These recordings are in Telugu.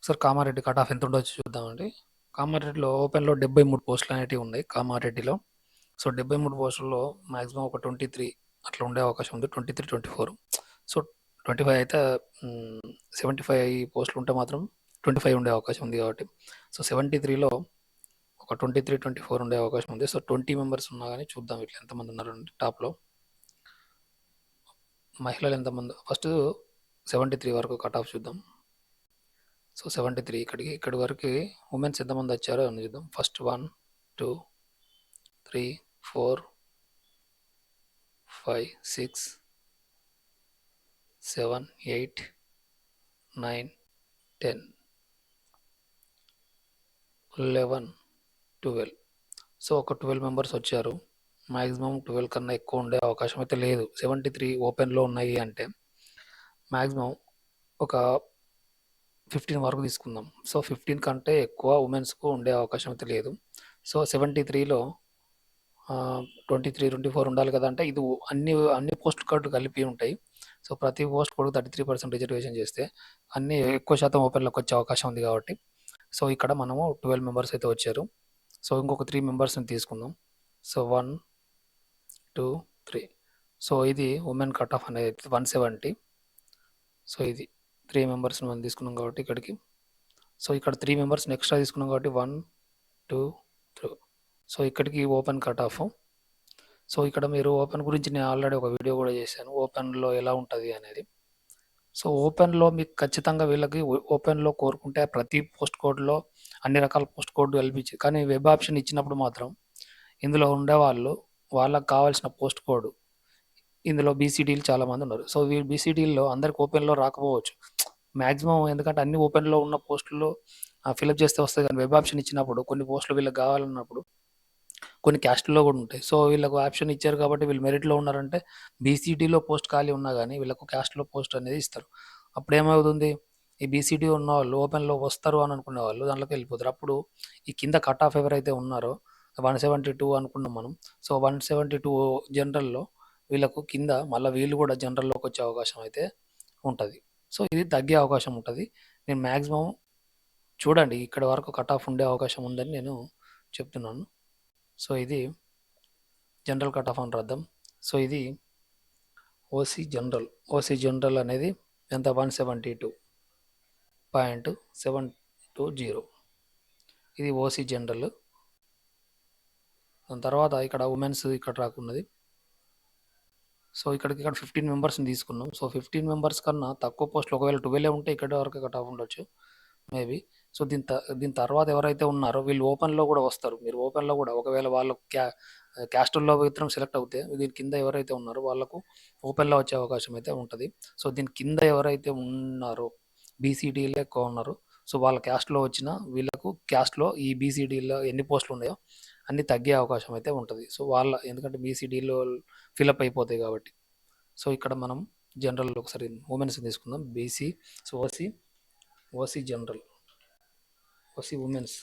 సార్ కామారెడ్డి కట్ ఆఫ్ ఎంత ఉండొచ్చు చూద్దామండి. కామారెడ్డిలో ఓపెన్‌లో 73 పోస్టులు అనేటివి ఉన్నాయి కామారెడ్డిలో. సో 73 పోస్టుల్లో మాక్సిమం ఒక 23 అట్లా ఉండే అవకాశం ఉంది. 23, 24. సో 25 అయితే 75 పోస్టులు ఉంటే మాత్రం 25 ఉండే అవకాశం ఉంది కాబట్టి, సో 73లో ఒక 23, 24 ఉండే అవకాశం ఉంది. సో 20 మెంబర్స్ ఉన్నా కానీ చూద్దాం ఇట్లా ఎంతమంది ఉన్నారండి టాప్లో. మహిళలు ఎంతమంది ఫస్ట్ 73 వరకు కట్ ఆఫ్ చూద్దాం. సో 73 ఇక్కడి వరకు ఉమెన్స్ ఎంతమంది వచ్చారో అని చూద్దాం. ఫస్ట్ 1, 2, 3, 4, 5, 6, 7, 8, 9, 10, 11, 12. సో ఒక 12 మెంబర్స్ వచ్చారు. మ్యాక్సిమం 12 కన్నా ఎక్కువ ఉండే అవకాశం అయితే లేదు. 73 ఓపెన్లో ఉన్నాయి అంటే మ్యాక్సిమం ఒక 15 వరకు తీసుకుందాం. సో 15 కంటే ఎక్కువ ఉమెన్స్కు ఉండే అవకాశం అయితే లేదు. సో 73లో 23, 24 ఉండాలి కదా అంటే ఇది అన్ని పోస్ట్ కార్డు కలిపి ఉంటాయి. సో ప్రతి పోస్ట్ కూడా 33% రిజర్వేషన్ చేస్తే అన్ని ఎక్కువ శాతం ఓపెన్లోకి వచ్చే అవకాశం ఉంది కాబట్టి, సో ఇక్కడ మనము 12 మెంబర్స్ అయితే వచ్చారు. సో ఇంకొక 3 మెంబర్స్ని తీసుకుందాం. సో 1, 2, 3. సో ఇది ఉమెన్ కట్ ఆఫ్ అనేది 170. సో ఇది 3 మెంబర్స్ని మనం తీసుకున్నాం కాబట్టి ఇక్కడికి, సో ఇక్కడ 3 మెంబర్స్ని ఎక్స్ట్రా తీసుకున్నాం కాబట్టి 1, 2, 3. సో ఇక్కడికి ఓపెన్ కట్ ఆఫ్. సో ఇక్కడ మీరు ఓపెన్ గురించి నేను ఆల్రెడీ ఒక వీడియో కూడా చేశాను, ఓపెన్లో ఎలా ఉంటుంది అనేది. సో ఓపెన్లో మీకు ఖచ్చితంగా వీళ్ళకి ఓపెన్లో కోరుకుంటే ప్రతి పోస్ట్ కోడ్లో అన్ని రకాల పోస్ట్ కోడ్ కల్పించి, కానీ వెబ్ ఆప్షన్ ఇచ్చినప్పుడు మాత్రం ఇందులో ఉండేవాళ్ళు వాళ్ళకి కావాల్సిన పోస్ట్ కోడ్ ఇందులో బీసీడీలు చాలామంది ఉన్నారు. సో వీళ్ళు బీసీడీల్లో అందరికి ఓపెన్లో రాకపోవచ్చు మ్యాక్సిమం, ఎందుకంటే అన్ని ఓపెన్లో ఉన్న పోస్టుల్లో ఫిలప్ చేస్తే వస్తుంది. కానీ వెబ్ ఆప్షన్ ఇచ్చినప్పుడు కొన్ని పోస్టులు వీళ్ళకి కావాలన్నప్పుడు కొన్ని క్యాస్ట్లో కూడా ఉంటాయి. సో వీళ్ళకు ఆప్షన్ ఇచ్చారు కాబట్టి వీళ్ళు మెరిట్లో ఉన్నారంటే బీసీడీలో పోస్ట్ ఖాళీ ఉన్నా కానీ వీళ్ళకు క్యాస్ట్లో పోస్ట్ అనేది ఇస్తారు. అప్పుడు ఏమవుతుంది, ఈ బీసీడీ ఉన్న వాళ్ళు ఓపెన్లో వస్తారు అని అనుకునే వాళ్ళు దాంట్లోకి వెళ్ళిపోతారు. అప్పుడు ఈ కింద కట్ ఆఫ్ ఎవరైతే ఉన్నారో 172 అనుకున్నాం మనం. సో 172 జనరల్లో వీళ్ళకు కింద మళ్ళీ వీళ్ళు కూడా జనరల్లోకి వచ్చే అవకాశం అయితే ఉంటుంది. సో ఇది తగ్గే అవకాశం ఉంటుంది. నేను మ్యాక్సిమం చూడండి ఇక్కడ వరకు కట్ ఆఫ్ ఉండే అవకాశం ఉందని నేను చెప్తున్నాను. సో ఇది జనరల్ కట్ ఆఫ్ అని రాద్దాం. సో ఇది ఓసీ జనరల్ అనేది ఎంత 172.720. ఇది ఓసీ జనరల్. దాని తర్వాత ఇక్కడ ఉమెన్స్ ఇక్కడ రాకున్నది. సో ఇక్కడ 15 మెంబర్స్ని తీసుకున్నాం. సో 15 మెంబర్స్ కన్నా తక్కువ పోస్టులు ఒకవేళ 12 ఉంటే ఇక్కడ వరకు కట్ ఆఫ్ ఉండొచ్చు మేబీ. సో దీని తర్వాత ఎవరైతే ఉన్నారో వీళ్ళు ఓపెన్లో కూడా వస్తారు. మీరు ఓపెన్లో కూడా ఒకవేళ వాళ్ళకు క్యాస్టుల్లో మాత్రం సెలెక్ట్ అవుతే దీని కింద ఎవరైతే ఉన్నారో వాళ్ళకు ఓపెన్లో వచ్చే అవకాశం అయితే ఉంటుంది. సో దీని కింద ఎవరైతే ఉన్నారో బీసీడీలో ఎక్కువ ఉన్నారు, సో వాళ్ళ క్యాస్ట్లో వచ్చిన వీళ్ళకు క్యాస్ట్లో ఈ బీసీడీలో ఎన్ని పోస్టులు ఉన్నాయో అన్ని తగ్గే అవకాశం అయితే ఉంటుంది. సో ఎందుకంటే బీసీడీలో ఫిలప్ అయిపోతాయి కాబట్టి. సో ఇక్కడ మనం జనరల్ ఒకసారి ఉమెన్స్ తీసుకుందాం. BC, so OC general, OC women's,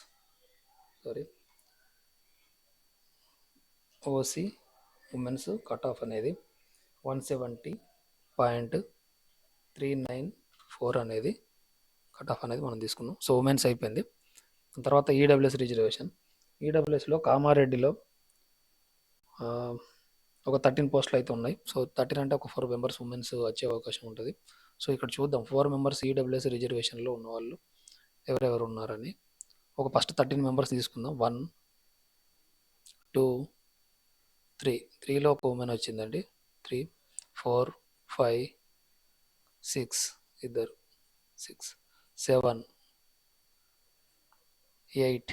OC women's cut off అనేది 170.394 అనేది కట్ ఆఫ్ అనేది మనం తీసుకున్నాం. సో ఉమెన్స్ అయిపోయింది. తర్వాత ఈడబ్ల్యూఎస్ రిజర్వేషన్. ఈడబ్ల్యూఎస్లో కామారెడ్డిలో ఒక 13 పోస్టులు అయితే ఉన్నాయి. సో 13 అంటే ఒక 4 మెంబర్స్ ఉమెన్స్ వచ్చే అవకాశం ఉంటుంది. సో ఇక్కడ చూద్దాం 4 మెంబర్స్ ఈడబ్ల్యూఎస్ రిజర్వేషన్లో ఉన్న వాళ్ళు ఎవరెవరు ఉన్నారని. ఒక ఫస్ట్ 13 మెంబర్స్ తీసుకుందాం. 1, 2, 3. 3లో ఒక ఉమెన్ వచ్చిందండి. 3, 4, 5, 6 ఇద్దరు, 6, 7, 8,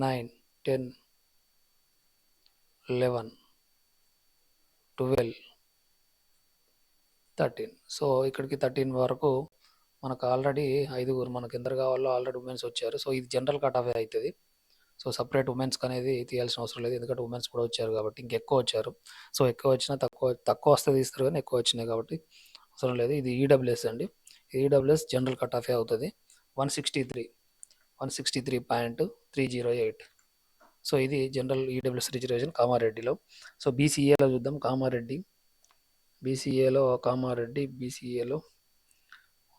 9, 10, 11, 12, 13. సో ఇక్కడికి 13 వరకు మనకు ఆల్రెడీ 5 మనకు ఎంత కావాలో ఆల్రెడీ ఉమెన్స్ వచ్చారు. సో ఇది జనరల్ కట్ ఆఫ్ అవుతుంది. సో సపరేట్ ఉమెన్స్కి అనేది తీయాల్సిన అవసరం లేదు, ఎందుకంటే ఉమెన్స్ కూడా వచ్చారు కాబట్టి. ఇంకెక్కువ వచ్చారు. సో ఎక్కువ వచ్చినా తక్కువ వస్తే తీస్తారు, కానీ ఎక్కువ వచ్చినాయి కాబట్టి అవసరం లేదు. ఇది ఈడబ్ల్యూఎస్ అండి. ఈడబ్ల్యూఎస్ జనరల్ కట్ ఆఫ్ అవుతుంది 163.308. సో ఇది జనరల్ ఈడబ్ల్యూఎస్ రిజర్వేషన్ కామారెడ్డిలో. సో బీసీఏలో చూద్దాం. బీసీఏలో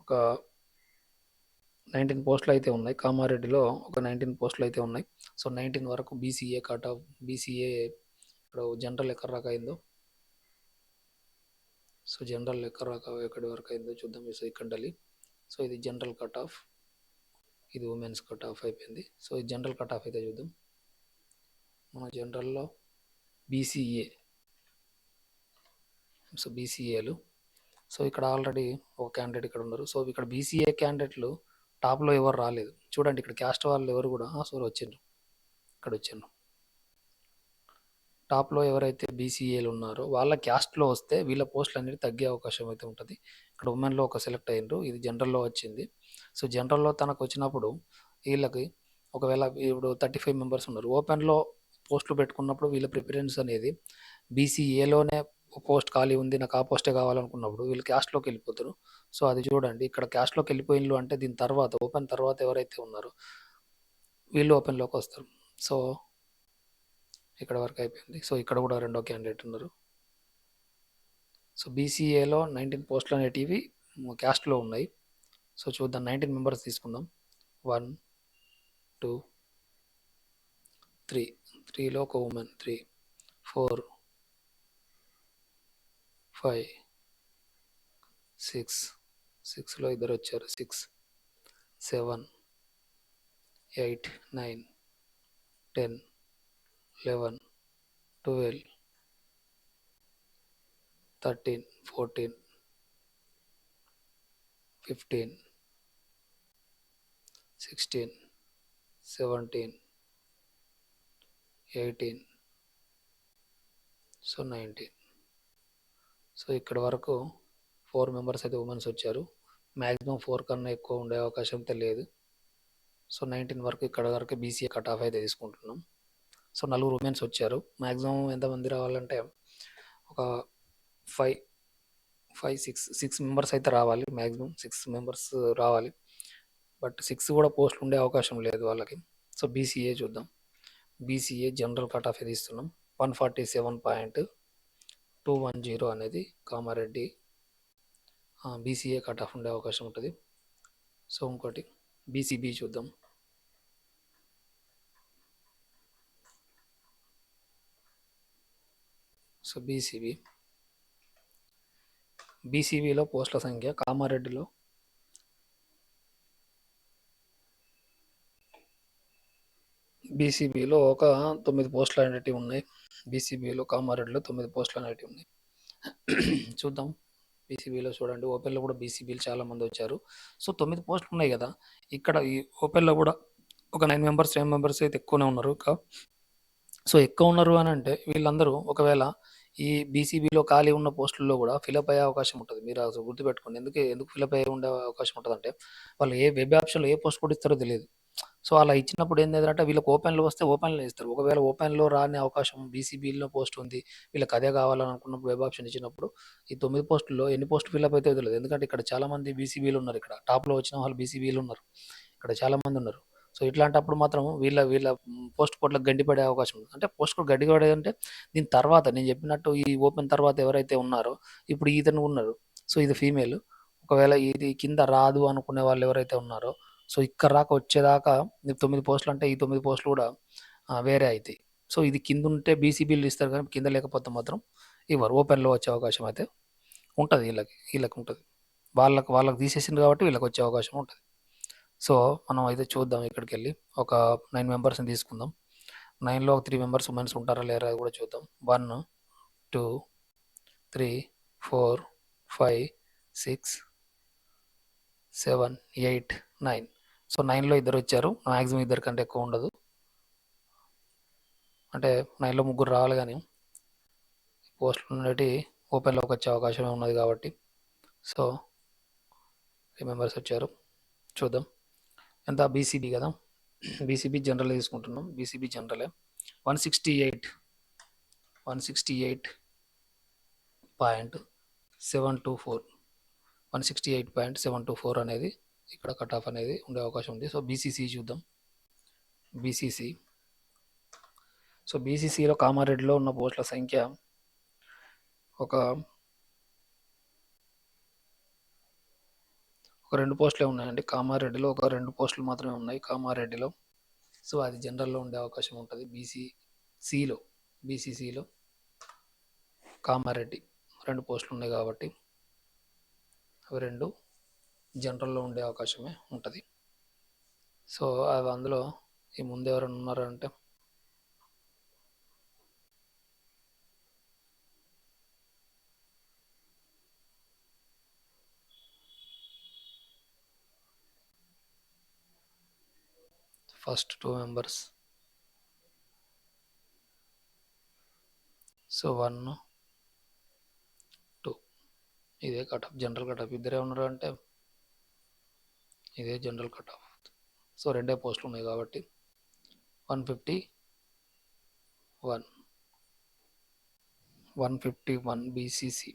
ఒక 19 పోస్టులు అయితే ఉన్నాయి. కామారెడ్డిలో ఒక 19 పోస్టులు అయితే ఉన్నాయి. సో 19 వరకు బీసీఏ కట్ ఆఫ్, బీసీఏ ఇప్పుడు జనరల్ ఎక్కడ రాక అయిందో, సో జనరల్ ఎక్కడ రాక ఎక్కడి వరకు అయిందో చూద్దాం. సో ఇక్కడ సో ఇది జనరల్ కట్ ఆఫ్, ఇది ఉమెన్స్ కట్ ఆఫ్ అయిపోయింది. సో ఇది జనరల్ కట్ ఆఫ్ అయితే చూద్దాం. మన జనరల్లో బీసీఏ, సో బీసీఏలు, సో ఇక్కడ ఆల్రెడీ ఒక క్యాండిడేట్ ఇక్కడ ఉన్నారు. సో ఇక్కడ బీసీఏ క్యాండిడేట్లు టాప్లో ఎవరు రాలేదు చూడండి. ఇక్కడ క్యాస్ట్ వాళ్ళు ఎవరు కూడా సో వచ్చిండ్రు, ఇక్కడ వచ్చిండ్రు. టాప్లో ఎవరైతే బీసీఏలు ఉన్నారో వాళ్ళ క్యాస్ట్లో వస్తే వీళ్ళ పోస్టులు అనేది తగ్గే అవకాశం అయితే ఉంటుంది. ఇక్కడ ఉమెన్లో ఒక సెలెక్ట్ అయ్యిండ్రు, ఇది జనరల్లో వచ్చింది. సో జనరల్లో తనకు వచ్చినప్పుడు వీళ్ళకి ఒకవేళ ఇప్పుడు 35 మెంబర్స్ ఉన్నారు. ఓపెన్లో పోస్టులు పెట్టుకున్నప్పుడు వీళ్ళ ప్రిఫరెన్స్ అనేది బీసీఏలోనే పోస్ట్ ఖాళీ ఉంది, నాకు ఆ పోస్టే కావాలనుకున్నప్పుడు వీళ్ళు క్యాస్ట్లోకి వెళ్ళిపోతారు. సో అది చూడండి, ఇక్కడ క్యాస్ట్లోకి వెళ్ళిపోయిన్లు అంటే దీని తర్వాత ఓపెన్ తర్వాత ఎవరైతే ఉన్నారో వీళ్ళు ఓపెన్లోకి వస్తారు. సో ఇక్కడ వరకు అయిపోయింది. సో ఇక్కడ కూడా రెండో క్యాండిడేట్ ఉన్నారు. సో బీసీఏలో 19 పోస్టులు అనేటివి క్యాస్ట్లో ఉన్నాయి. సో చూద్దాం, 19 మెంబర్స్ తీసుకుందాం. 1 2 3, 3లో ఒక ఉమెన్, 3 4 5 6, 6లో ఇద్దరు వచ్చారు, 6 7 8 9 10 11 12 13 14 15 16 17 18, సో 19. సో ఇక్కడ వరకు 4 మెంబర్స్ అయితే ఉమెన్స్ వచ్చారు. మ్యాక్సిమం 4 కన్నా ఎక్కువ ఉండే అవకాశం అయితే లేదు. సో 19 వరకు ఇక్కడ వరకు బీసీఏ కట్ ఆఫ్ అయితే తీసుకుంటున్నాం. సో 4 ఉమెన్స్ వచ్చారు. మ్యాక్సిమం ఎంతమంది రావాలంటే ఒక 6 మెంబర్స్ అయితే రావాలి. మ్యాక్సిమం 6 మెంబర్స్ రావాలి. బట్ 6 కూడా పోస్టులు ఉండే అవకాశం లేదు వాళ్ళకి. సో బీసీఏ చూద్దాం. బీసీఏ జనరల్ కట్ ఆఫ్ అయితే ఇస్తున్నాం. 147.210 అనేది కామారెడ్డి బీసీఏ కట్ ఆఫ్ ఉండే అవకాశం ఉంటుంది. సో ఇంకోటి బీసీబీ చూద్దాం. సో బీసీబీలో పోస్టుల సంఖ్య కామారెడ్డిలో బీసీబీలో ఒక 9 పోస్టులు అనేటివి ఉన్నాయి. బీసీబీలో కామారెడ్డిలో 9 పోస్టులు అనేటివి ఉన్నాయి. చూద్దాం. బీసీబీలో చూడండి, ఓపెన్లో కూడా బీసీబీలు చాలా మంది వచ్చారు. సో 9 పోస్టులు ఉన్నాయి కదా, ఇక్కడ ఈ ఓపెన్లో కూడా ఒక 9 మెంబర్స్ 10 మెంబర్స్ అయితే ఎక్కువనే ఉన్నారు. సో ఎక్కువ ఉన్నారు అని అంటే వీళ్ళందరూ ఒకవేళ ఈ బీసీబీలో ఖాళీ ఉన్న పోస్టుల్లో కూడా ఫిలప్ అయ్యే అవకాశం ఉంటుంది. మీరు అసలు గుర్తుపెట్టుకోండి, ఎందుకు ఫిలప్ అయ్యి ఉండే అవకాశం ఉంటుంది అంటే వాళ్ళు ఏ వెబ్ ఆప్షన్లో ఏ పోస్ట్ కూడా ఇస్తారో తెలియదు. సో అలా ఇచ్చినప్పుడు ఏంటంటే వీళ్ళకి ఓపెన్లో వస్తే ఓపెన్లో ఇస్తారు. ఒకవేళ ఓపెన్లో రాని అవకాశం బీసీబీలో పోస్ట్ ఉంది, వీళ్ళకి అదే కావాలని అనుకున్నప్పుడు వెబ్ ఆప్షన్ ఇచ్చినప్పుడు ఈ 9 పోస్టుల్లో ఎన్ని పోస్టులు ఫిలప్ అయితే తెలియదు. ఎందుకంటే ఇక్కడ చాలా మంది బీసీబీలు ఉన్నారు. ఇక్కడ టాప్లో వచ్చిన వాళ్ళు బీసీబీలు ఉన్నారు, ఇక్కడ చాలా మంది ఉన్నారు. సో ఇట్లాంటప్పుడు మాత్రం వీళ్ళ పోస్ట్ కోడ్లకు గండిపడే అవకాశం ఉంది. అంటే పోస్ట్ కోడ్ గడ్డిపడేది అంటే దీని తర్వాత నేను చెప్పినట్టు ఈ ఓపెన్ తర్వాత ఎవరైతే ఉన్నారో ఇప్పుడు ఇతను ఉన్నారు. సో ఇది ఫీమేల్. ఒకవేళ ఇది కింద రాదు అనుకునే వాళ్ళు ఎవరైతే ఉన్నారో సో ఇక్కడ రాక వచ్చేదాకా 9 పోస్టులు అంటే ఈ 9 పోస్టులు కూడా వేరే అవుతాయి. సో ఇది కింద ఉంటే బీసీబీలు ఇస్తారు, కానీ కింద లేకపోతే మాత్రం ఇవ్వరు. ఓపెన్లో వచ్చే అవకాశం అయితే ఉంటుంది. వీళ్ళకి ఉంటుంది. వాళ్ళకి తీసేసింది కాబట్టి వీళ్ళకి వచ్చే అవకాశం ఉంటుంది. సో మనం అయితే చూద్దాం. ఇక్కడికి వెళ్ళి ఒక 9 మెంబర్స్ని తీసుకుందాం. 9లో 3 మెంబర్స్ ఉమెన్స్ ఉంటారా లేరా అది కూడా చూద్దాం. 1 2 3 4 5 6 7 8 9. సో 9లో ఇద్దరు వచ్చారు. మ్యాక్సిమం ఇద్దరు కంటే ఎక్కువ ఉండదు. అంటే 9లో ముగ్గురు రావాలి, కానీ పోస్టులు ఉండేటి ఓపెన్లోకి వచ్చే అవకాశమే ఉన్నది కాబట్టి. సో 3 మెంబర్స్ వచ్చారు. చూద్దాం ఎంత. బీసీబీ కదా, బీసీబీ జనరల్ తీసుకుంటున్నాం. బీసీబీ జనరలే 168.724 168.724 అనేది ఇక్కడ కట్ ఆఫ్ అనేది ఉండే అవకాశం ఉంది. సో బీసీసీ చూద్దాం. బీసీసీ, సో బీసీసీలో కామారెడ్డిలో ఉన్న పోస్టుల సంఖ్య ఒక ఒక 2 పోస్టులే ఉన్నాయండి. కామారెడ్డిలో ఒక 2 పోస్టులు మాత్రమే ఉన్నాయి కామారెడ్డిలో. సో అది జనరల్‌లో ఉండే అవకాశం ఉంటది. బీసీసీలో కామారెడ్డి 2 పోస్టులు ఉన్నాయి కాబట్టి అవి 2 జనరల్‌లో ఉండే అవకాశమే ఉంటది. సో అవి అందులో ఈ ముందు ఎవరైనా ఉన్నారంటే ఫస్ట్ 2 మెంబర్స్. సో 1, 2 ఇదే cut off, general cut of. ఇద్దరే ఉన్నారు అంటే ఇదే జనరల్ కట్ ఆఫ్. సో 2 పోస్టులు ఉన్నాయి కాబట్టి 151 బీసీసీ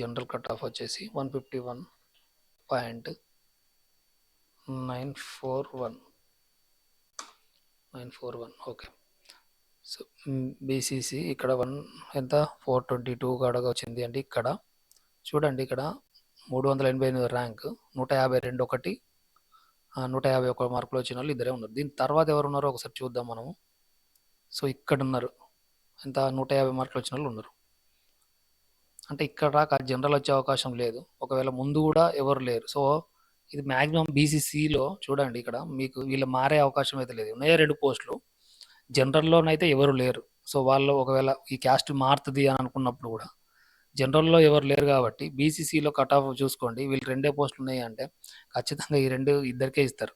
జనరల్ కట్ ఆఫ్ వచ్చేసి 151.941. ఓకే. సో బీసీసీ ఇక్కడ ఎంత 422 కాడగా వచ్చింది అండి. ఇక్కడ చూడండి, ఇక్కడ 388 ర్యాంక్, 152 ఒకటి, 151 మార్కులు వచ్చిన వాళ్ళు ఇద్దరే ఉన్నారు. దీని తర్వాత ఎవరు ఉన్నారో ఒకసారి చూద్దాం మనము. సో ఇక్కడ ఉన్నారు, ఎంత 150 మార్కులు వచ్చిన వాళ్ళు ఉన్నారు. అంటే ఇక్కడ రాక జనరల్ వచ్చే అవకాశం లేదు. ఒకవేళ ముందు కూడా ఎవరు లేరు. సో ఇది మ్యాక్సిమం బీసీసీలో చూడండి, ఇక్కడ మీకు వీళ్ళు మారే అవకాశం అయితే లేదు. ఉన్నాయే 2 పోస్టులు, జనరల్లోనైతే ఎవరు లేరు. సో వాళ్ళు ఒకవేళ ఈ క్యాస్ట్ మారుతుంది అని అనుకున్నప్పుడు కూడా జనరల్లో ఎవరు లేరు కాబట్టి బీసీసీలో కట్ ఆఫ్ చూసుకోండి. వీళ్ళు 2 పోస్టులు ఉన్నాయి అంటే ఖచ్చితంగా ఈ 2 ఇద్దరికే ఇస్తారు.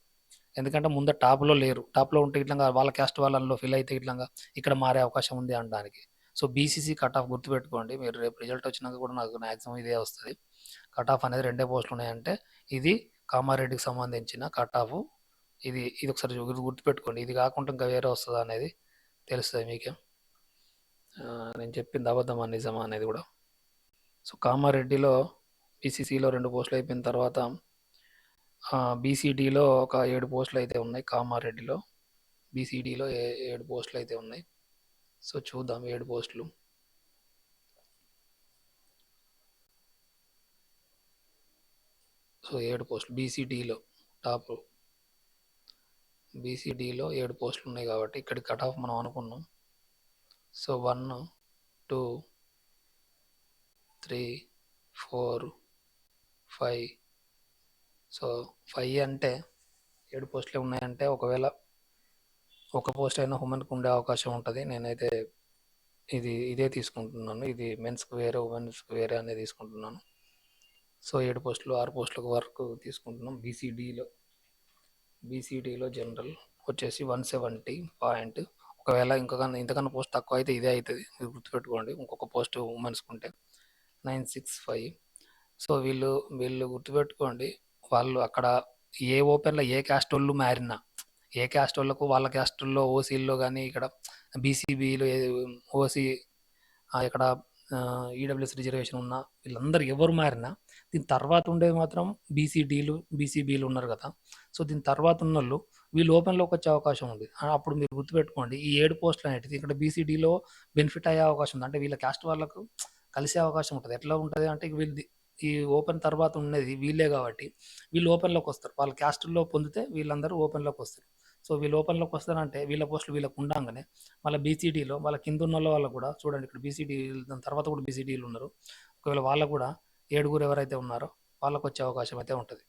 ఎందుకంటే ముందు టాప్లో లేరు. టాప్లో ఉంటే ఇట్లా వాళ్ళ క్యాస్ట్ వాళ్ళలో ఫిల్ అయితే ఇట్లా ఇక్కడ మారే అవకాశం ఉంది అనడానికి. సో బీసీసీ కట్ ఆఫ్ గుర్తుపెట్టుకోండి. మీరు రేపు రిజల్ట్ వచ్చినాక కూడా నాకు మ్యాక్సిమం ఇదే వస్తుంది. కట్ ఆఫ్ అనేది 2 పోస్టులు ఉన్నాయంటే ఇది కామారెడ్డికి సంబంధించిన కట్ ఆఫ్. ఇది ఒకసారి గుర్తుపెట్టుకోండి. ఇది కాకుండా ఇంకా వేరే వస్తుందా అనేది తెలుస్తుంది మీకే. నేను చెప్పింది అబద్ధమా నిజమా అనేది కూడా. సో కామారెడ్డిలో బీసీసీలో 2 పోస్టులు అయిపోయిన తర్వాత బీసీడీలో ఒక 7 పోస్టులు అయితే ఉన్నాయి. కామారెడ్డిలో బీసీడీలో 7 పోస్టులు అయితే ఉన్నాయి. సో చూద్దాం 7 పోస్టులు. సో 7 పోస్టులు బీసీడీలో టాప్. బీసీడీలో 7 పోస్టులు ఉన్నాయి కాబట్టి ఇక్కడ కట్ ఆఫ్ మనం అనుకున్నాం. సో 1, 2, 3, 4, 5. సో 5 అంటే 7 పోస్టులే ఉన్నాయంటే ఒకవేళ ఒక పోస్ట్ అయినా ఉమెన్కి ఉండే అవకాశం ఉంటుంది. నేనైతే ఇదే తీసుకుంటున్నాను. ఇది మెన్స్కి వేరే, ఉమెన్స్కి వేరే అనేది తీసుకుంటున్నాను. సో 7 పోస్టులు 6 పోస్టుల వరకు తీసుకుంటున్నాం. బీసీడీలో జనరల్ వచ్చేసి 170 పాయింట్. ఒకవేళ ఇంతకన్నా పోస్ట్ తక్కువ అయితే ఇదే అవుతుంది, మీరు గుర్తుపెట్టుకోండి. ఇంకొక పోస్ట్ ఉమెన్స్కి ఉంటే 965. సో వీళ్ళు గుర్తుపెట్టుకోండి, వాళ్ళు అక్కడ ఏ ఓపెన్లో ఏ క్యాస్ట్ వాళ్ళు మారినా, ఏ క్యాస్ట్ వాళ్ళకు వాళ్ళ క్యాస్టుల్లో ఓసీల్లో కానీ, ఇక్కడ బీసీబీలో ఓసీ, ఇక్కడ ఈడబ్ల్యూఎస్ రిజర్వేషన్ ఉన్న వీళ్ళందరూ ఎవరు మారినా దీని తర్వాత ఉండేది మాత్రం బీసీబీలు ఉన్నారు కదా. సో దీని తర్వాత ఉన్న వాళ్ళు వీళ్ళు ఓపెన్లోకి వచ్చే అవకాశం ఉంది. అప్పుడు మీరు గుర్తుపెట్టుకోండి, ఈ 7 పోస్టులు అనేటిది ఇక్కడ బీసీడీలో బెనిఫిట్ అయ్యే అవకాశం ఉంది. అంటే వీళ్ళ క్యాస్ట్ వాళ్ళకు కలిసే అవకాశం ఉంటుంది. ఎట్లా ఉంటుంది అంటే వీళ్ళది ఈ ఓపెన్ తర్వాత ఉన్నది వీళ్ళే కాబట్టి వీళ్ళు ఓపెన్లోకి వస్తారు. వాళ్ళ క్యాస్ట్లో పొందితే వీళ్ళందరూ ఓపెన్లోకి వస్తారు. సో వీళ్ళు ఓపెన్లోకి వస్తారంటే వీళ్ళ పోస్టులు వీళ్ళకు ఉండంగానే మళ్ళీ బీసీడీలో వాళ్ళ కింద ఉన్న వాళ్ళు కూడా చూడండి, ఇక్కడ బీసీడీ దాని తర్వాత కూడా బీసీడీలు ఉన్నారు. ఒకవేళ వాళ్ళకు కూడా 7 ఎవరైతే ఉన్నారో వాళ్ళకు వచ్చే అవకాశం అయితే ఉంటుంది.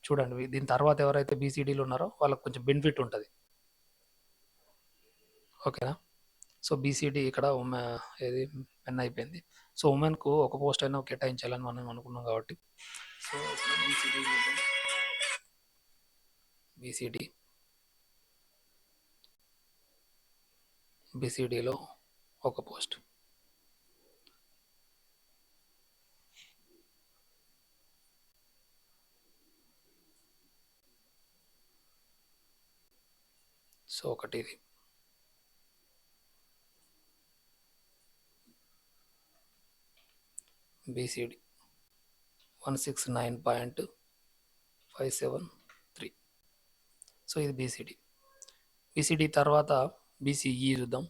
చూడండి, దీని తర్వాత ఎవరైతే బీసీడీలు ఉన్నారో వాళ్ళకు కొంచెం బెనిఫిట్ ఉంటుంది. ఓకేనా. సో బీసీడీ ఇక్కడ ఏది మెన్ అయిపోయింది. సో ఉమెన్కు ఒక పోస్ట్ అయినా కేటాయించాలని మనం అనుకున్నాం కాబట్టి సో బీసీడీలో ఒక పోస్ట్. సో ఒకటి ఇది. బీసీడీ 169.573. సో ఇది బీసీడీ తర్వాత బీసీఈ చూద్దాం.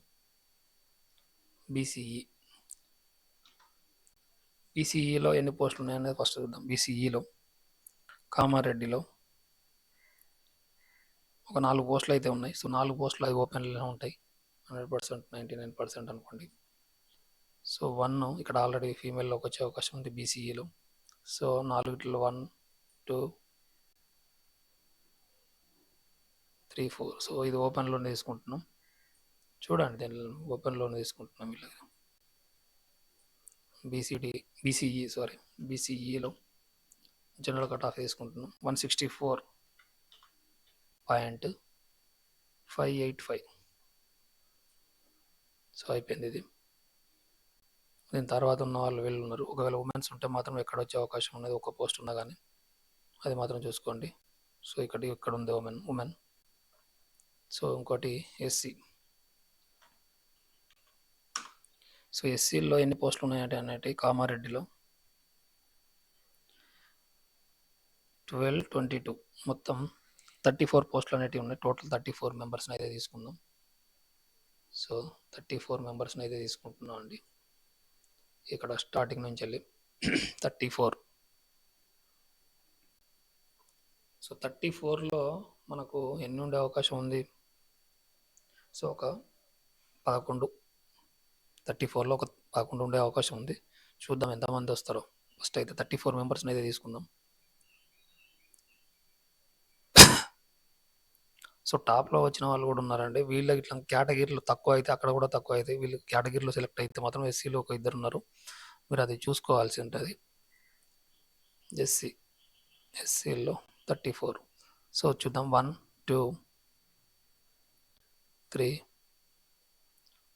బీసీఈలో ఎన్ని పోస్టులు ఉన్నాయనేది ఫస్ట్ చూద్దాం. బీసీఈలో కామారెడ్డిలో ఒక 4 పోస్టులు అయితే ఉన్నాయి. సో 4 పోస్టులు అవి ఓపెన్లోనే ఉంటాయి. 100%, 99% అనుకోండి. సో 1 ఇక్కడ ఆల్రెడీ ఫీమేల్లోకి వచ్చే అవకాశం ఉంది బీసీఈలో. సో 4 1 2 3 4. సో ఇది ఓపెన్లోనే తీసుకుంటున్నాం. చూడండి, దీనిలో ఓపెన్లోనే తీసుకుంటున్నాం. ఇలా బీసీఈలో జనరల్ కట్ ఆఫ్ తీసుకుంటున్నాం. 164.585. సో అయిపోయింది ఇది. దీని తర్వాత ఉన్న వాళ్ళు వీళ్ళు ఉన్నారు. ఒకవేళ ఉమెన్స్ ఉంటే మాత్రం ఎక్కడ వచ్చే అవకాశం ఉన్నది, ఒక పోస్ట్ ఉన్నా కానీ అది మాత్రం చూసుకోండి. సో ఇక్కడ ఉంది ఉమెన్. సో ఇంకోటి ఎస్సీ. సో ఎస్సీలో ఎన్ని పోస్టులు ఉన్నాయంటే అనేవి కామారెడ్డిలో 12, 22 మొత్తం 34 పోస్టులు అనేటివి ఉన్నాయి. టోటల్ 34 మెంబర్స్ని అయితే తీసుకుందాం. సో 34 మెంబర్స్ని అయితే తీసుకుంటున్నాం అండి. ఇక్కడ స్టార్టింగ్ నుంచి వెళ్ళి 34. సో 34లో మనకు ఎన్ని ఉండే అవకాశం ఉంది? సో ఒక 11. 34లో ఒక 11 ఉండే అవకాశం ఉంది. చూద్దాం ఎంతమంది వస్తారో. ఫస్ట్ అయితే 34 మెంబర్స్ని అయితే తీసుకుందాం. సో టాప్లో వచ్చిన వాళ్ళు కూడా ఉన్నారండి. వీళ్ళకి ఇట్లా కేటగిరీలు తక్కువ అయితే అక్కడ కూడా తక్కువ అయితే, వీళ్ళు కేటగిరీలో సెలెక్ట్ అయితే మాత్రం ఎస్సీలో ఒక 2 ఉన్నారు. మీరు అది చూసుకోవాల్సి ఉంటుంది. ఎస్సీలో 34. సో చూద్దాం. 1 2 3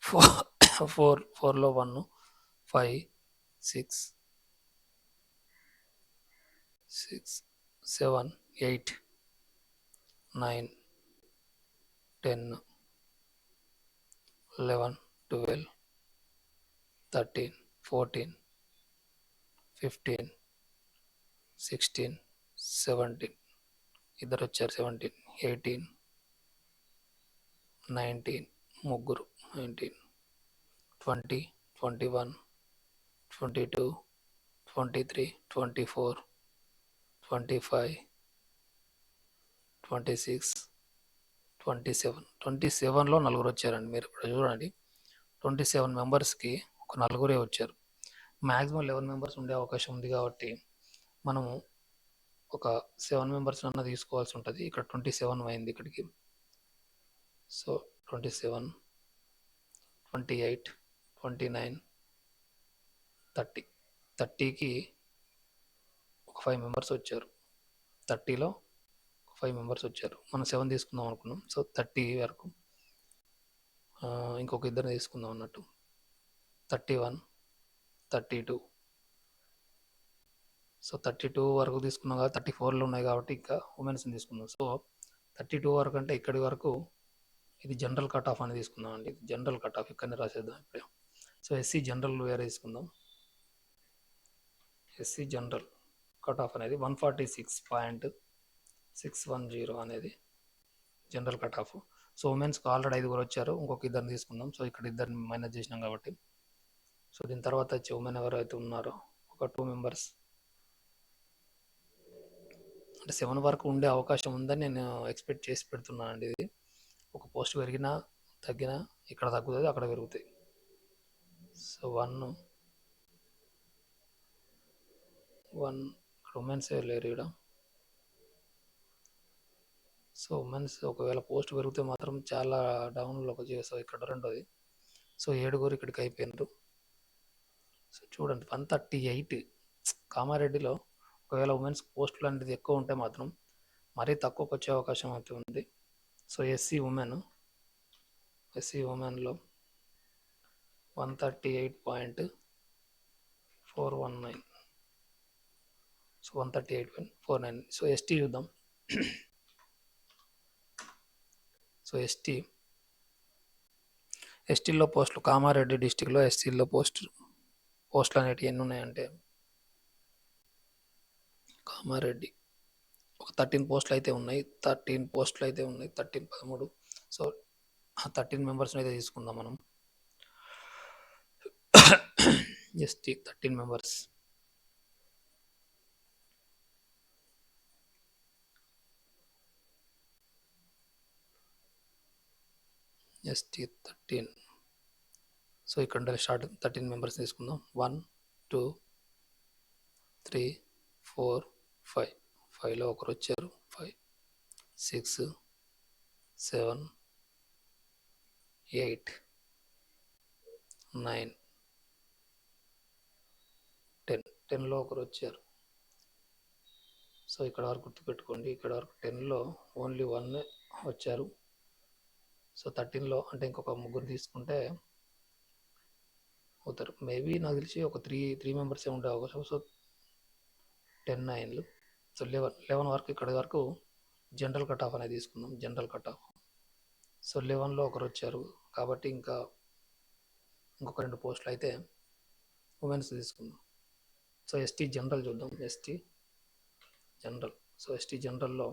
4. 4లో 1 5 6 7 8 9 10 11 12 13 14 15 16 17. ఇద్దరు వచ్చారు. 17 18 19 ముగ్గురు 19 20 21 22 23 24 25 26 27. 27లో 4 వచ్చారండి. మీరు ఇక్కడ చూడండి, 27 మెంబర్స్కి ఒక 4 వచ్చారు. మ్యాక్సిమం 11 మెంబర్స్ ఉండే అవకాశం ఉంది కాబట్టి మనము ఒక 7 మెంబర్స్ అన్న తీసుకోవాల్సి ఉంటుంది. ఇక్కడ 27 అయింది ఇక్కడికి. సో 27 28 29 30. 30కి ఒక 5 మెంబర్స్ వచ్చారు. 30లో 5 మెంబర్స్ వచ్చారు. మనం 7 తీసుకుందాం అనుకున్నాం. సో 30 వరకు ఇంకొక 2 తీసుకుందాం అన్నట్టు. 31 32. సో 32 వరకు తీసుకున్నాం కదా. 34లో ఉన్నాయి కాబట్టి ఇంకా ఉమెన్స్ని తీసుకుందాం. సో 32 వరకు అంటే ఇక్కడి వరకు ఇది జనరల్ కట్ ఆఫ్ అని తీసుకుందాం అండి. జనరల్ కట్ ఆఫ్ ఇక్కడనే రాసేద్దాం ఇప్పుడే. సో ఎస్సీ జనరల్ వేరే తీసుకుందాం. ఎస్సీ జనరల్ కట్ ఆఫ్ అనేది 146.610 అనేది జనరల్ కట్ ఆఫ్. సో ఉమెన్స్కి ఆల్రెడీ 5 వచ్చారు. ఇంకొక 2 తీసుకుందాం. సో ఇక్కడ 2 మైనస్ చేసినాం కాబట్టి. సో దీని తర్వాత వచ్చే ఉమెన్ ఎవరైతే ఉన్నారో ఒక 2 మెంబర్స్, అంటే 7 వరకు ఉండే అవకాశం ఉందని నేను ఎక్స్పెక్ట్ చేసి పెడుతున్నాను అండి. ఇది ఒక పోస్ట్ పెరిగినా తగ్గినా ఇక్కడ తగ్గుతుంది, అక్కడ పెరుగుతాయి. సో 1 ఇక్కడ ఉమెన్స్ లేరు ఇక్కడ. సో ఉమెన్స్ ఒకవేళ పోస్ట్ పెరిగితే మాత్రం చాలా డౌన్లోకి చేస్తావు. ఇక్కడ రెండోది. సో 7 ఇక్కడికి అయిపోయినారు. సో చూడండి 138. కామారెడ్డిలో ఒకవేళ ఉమెన్స్ పోస్టులు అనేది ఎక్కువ ఉంటే మాత్రం మరీ తక్కువకి వచ్చే అవకాశం అయితే ఉంది. సో ఎస్సీ ఉమెన్లో 138.419. సో 138.49. సో ఎస్టీ చూద్దాం. సో ఎస్టీలో పోస్టులు కామారెడ్డి డిస్టిక్లో ఎస్సీలో పోస్టులు అనేటివి ఎన్ని ఉన్నాయంటే కామారెడ్డి ఒక 13 పోస్టులు అయితే ఉన్నాయి. 13 13. సో 13 మెంబర్స్ని అయితే తీసుకుందాం మనం. ST 13 members. ఎస్టీ 13. సో ఇక్కడ స్టార్ట్ 13 మెంబర్స్ తీసుకుందాం. 1 2 3 4 5. 5లో ఒకరు వచ్చారు. 5 6 7 8 9 10. 10లో ఒకరు వచ్చారు. సో ఇక్కడ వరకు గుర్తుపెట్టుకోండి, ఇక్కడ వరకు 10లో ఓన్లీ 1 వచ్చారు. సో 13లో అంటే ఇంకొక ముగ్గురు తీసుకుంటే అవుతారు. మేబీ నాకు తెలిసి ఒక త్రీ మెంబర్సే ఉండే అవకాశం. సో 10 9లు. సో 11 వరకు ఇక్కడ వరకు జనరల్ కట్ ఆఫ్ అనేది తీసుకుందాం. General cut off. సో 11లో ఒకరు వచ్చారు కాబట్టి ఇంకొక 2 పోస్టులు అయితే ఉమెన్స్ తీసుకుందాం. సో ఎస్టీ జనరల్ చూద్దాం. ST general. సో ఎస్టీ జనరల్లో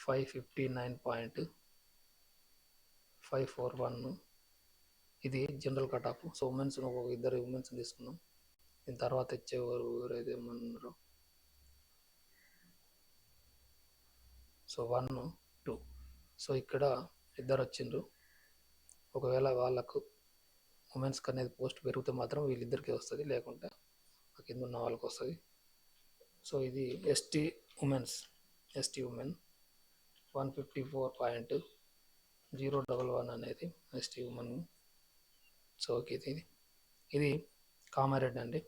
559.541 ఇది general cut off. So women's ఒక ఇద్దరు ఉమెన్స్ తీసుకుందాం. దీని తర్వాత ఇచ్చేవారు ఎవరైతే ఏమన్నారో. సో 1 2. సో ఇక్కడ ఇద్దరు వచ్చిండ్రు. ఒకవేళ వాళ్ళకు ఉమెన్స్కి అనేది పోస్ట్ పెరిగితే మాత్రం వీళ్ళిద్దరికీ వస్తుంది, లేకుంటే కింద ఉన్న వాళ్ళకి వస్తుంది. సో ఇది ఎస్టీ ఉమెన్స్. ఎస్టీ ఉమెన్ 154.011 అనేది ఎస్టీ ఉమెన్. సో ఇది కామారెడ్డి అండి.